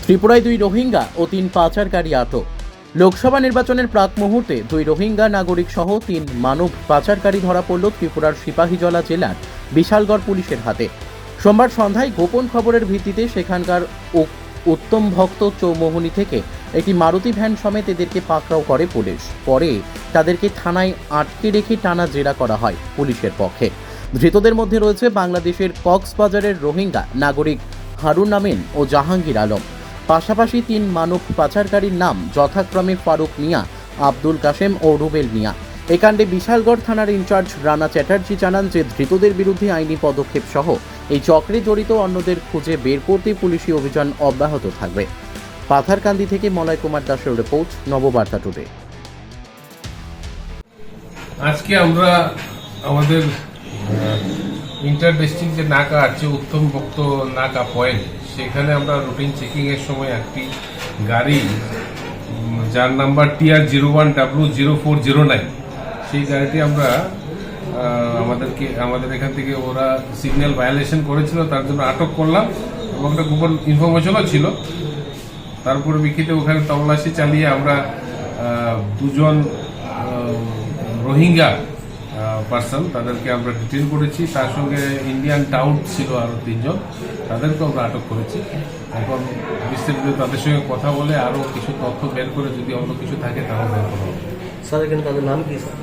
ত্রিপুরায় 2 রোহিঙ্গা ও 3 পাচারকারী আটক। লোকসভা নির্বাচনের প্রাক মুহূর্তে 2 রোহিঙ্গা নাগরিক সহ 3 মানব পাচারকারী ধরা পড়ল ত্রিপুরার সিপাহীজলা জেলার বিশালগড় পুলিশের হাতে। সোমবার সন্ধ্যায় গোপন খবরের ভিত্তিতে সেখানকার উত্তম ভক্ত চৌমোহনী থেকে একটি মারুতি ভ্যান সমেত এদেরকে পাকড়াও করে পুলিশ। পরে তাদেরকে থানায় আটকে রেখে টানা জেরা করা হয় পুলিশের পক্ষে। ধৃতদের মধ্যে রয়েছে বাংলাদেশের কক্সবাজারের রোহিঙ্গা নাগরিক হারুন আমিন ও জাহাঙ্গীর আলম। পাশাপাশি 3 মানব পাচারকারীর নাম যথাক্রমে ফারুক মিয়া, আব্দুল কাশেম ও রুবেল মিয়া। এ কাণ্ডে বিশালগড় থানার ইনচার্জ রানা চ্যাটার্জি জানান যে ধৃতদের বিরুদ্ধে আইনি পদক্ষেপ সহ এই চক্রে জড়িত অন্যদের খুঁজে বের করতে পুলিশি অভিযান অব্যাহত থাকবে। পাথারকান্দি থেকে মলয় কুমার দাসের রিপোর্ট, নববার্তা টুডে। আজকে আমরা আমাদের ইন্টার ডিস্ট্রিক্ট যে নাকা আছে উত্তম ভক্ত নাকা পয়েন্ট, সেখানে আমরা রুটিন চেকিং এর সময় একটি গাড়ি যার নাম্বার TR01W0409, সেই গাড়িটি আমরা আমাদের এখান থেকে ওরা সিগন্যাল ভায়োলেশন করেছিল, তার জন্য আটক করলাম এবং একটা গোপন ইনফরমেশনও ছিল। তারপরে বিক্ষিতে ওখানে তল্লাশি চালিয়ে আমরা 2 জন রোহিঙ্গা পার্সন তাদেরকে আমরা ডিটেইন করেছি। তার সঙ্গে ইন্ডিয়ান টাউট ছিল আরও 3 জন, তাদেরকেও আমরা আটক করেছি। এখন বিস্তারিত তাদের সঙ্গে কথা বলে আরও কিছু তথ্য বের করে যদি অন্য কিছু থাকে তাহলে বের করা হবে। স্যার এখানে তাদের নাম কি স্যার?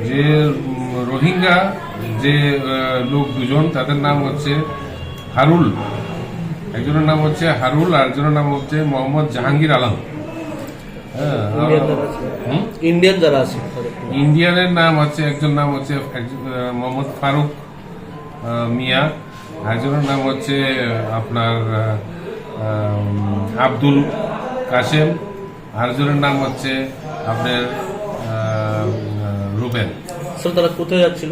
যে রোহিঙ্গা যে লোক 2 জন, তাদের নাম হচ্ছে হারুল, একজনের নাম হচ্ছে হারুল আর একজনের নাম হচ্ছে মোহাম্মদ জাহাঙ্গীর আলম। ইন্ডিয়ান যারা আছে ইন্ডিয়ানের নাম হচ্ছে একজন নাম হচ্ছে মোহাম্মদ ফারুক মিয়া, একজনের নাম হচ্ছে আপনার আব্দুল কাশেম, আরেকজনের নাম হচ্ছে আপনার রুবেল। স্যার তারা কোথায় যাচ্ছিল?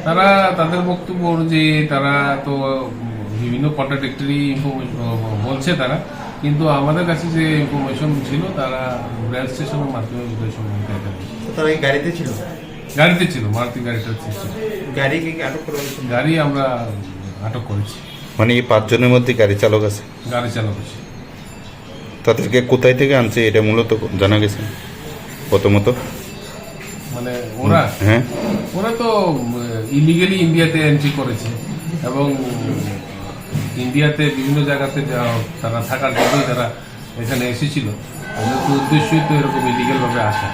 তারা তাদের বক্তব্য যে তারা তো বিভিন্ন কন্ট্রাডিক্টরি ইনফরমেশন বলছে তারা, কিন্তু আমাদের কাছে যে ইনফরমেশন ছিল তারা রেল স্টেশনের মাধ্যমে বিষয় সম্বন্ধে তারা এই গাড়িতে ছিল? গাড়িতে ছিল, মারুতি গাড়িটা ছিল। গাড়িকে আটক করা হয়েছে? গাড়ি আমরা আটক করেছি। মানে এই 5 জনের মধ্যে গাড়ি চালক আছে? গাড়ি চালক আছে। তাদেরকে কোথায় থেকে আনছে এটা মূলত জানা গেছে প্রথমত? মানে ওরা তো ইলিগালি ইন্ডিয়াতে এন্ট্রি করেছে এবং ইন্ডিয়াতে বিভিন্ন জায়গাতে তারা থাকার জন্যই তারা এখানে এসেছিল। আমাদের তো উদ্দেশ্যই তো এরকম ইলিগাল ভাবে আসা।